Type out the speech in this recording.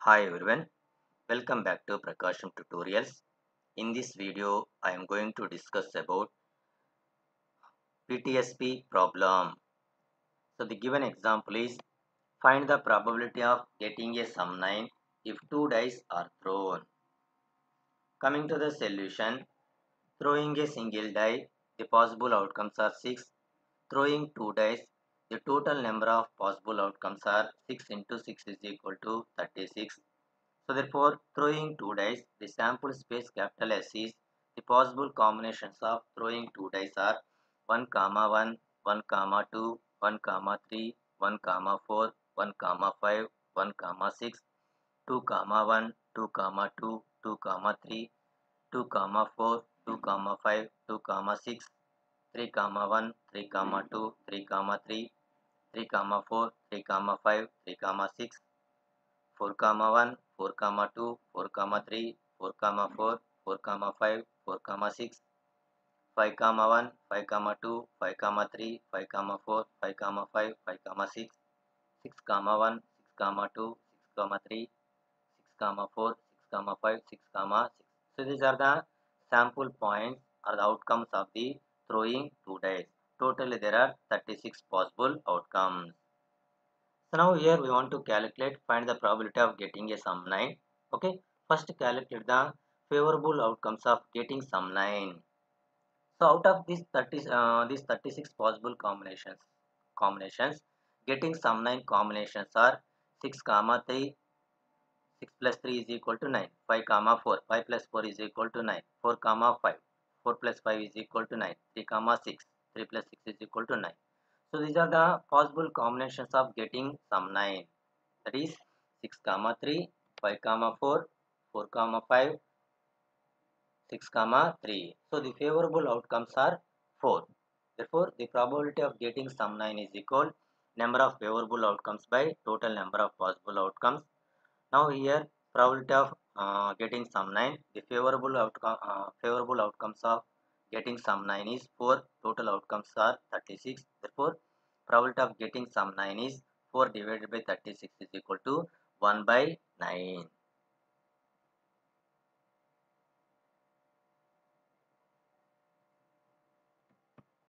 Hi everyone, welcome back to PRAKASAM tutorials. In this video, I am going to discuss about PTSP problem. So the given example is find the probability of getting a sum 9 if two dice are thrown. Coming to the solution, throwing a single die, the possible outcomes are 6. Throwing two dice, the total number of possible outcomes are 6 into 6 is equal to 36. So therefore, throwing two dice, the sample space capital S is the possible combinations of throwing two dice are 1, 1, 1, 2, 1, 3, 1, 4, 1, 5, 1, 6, 2, 1, 2, 2, 2, 3, 2, 4, 2, 5, 2, 6, 3, 1, 3, 2, 3, 3, 3, 4, 3, 5, 3, 6, 4, 1, 4, 2, 4, 3, 4, 4, 4, 5, 4, 6, 5, 1, 5, 2, 5, 3, 5, 4, 5, 5, 5, 6, 6, 1, 6, 2, 6, 3, 6, 4, 6, 5, 6, 6. So these are the sample points or the outcomes of the throwing two dice. Totally there are 36 possible outcomes. So now here we want to find the probability of getting a sum 9. Okay, first calculate the favorable outcomes of getting sum 9. So out of these 36 possible combinations, getting sum 9 combinations are 6, 3, 6 plus 3 is equal to 9, 5, 4, 5 plus 4 is equal to 9, 4, 5, 4 plus 5 is equal to 9, 3, 6, 3 plus 6 is equal to 9. So these are the possible combinations of getting sum 9. That is 6, 3, 5, 4, 4, 5, 6, 3. So the favorable outcomes are 4. Therefore, the probability of getting sum 9 is equal number of favorable outcomes by total number of possible outcomes. Now here probability of getting sum 9, the favorable outcomes of getting sum 9 is 4, total outcomes are 36. Therefore, probability of getting sum 9 is 4 divided by 36 is equal to 1 by 9.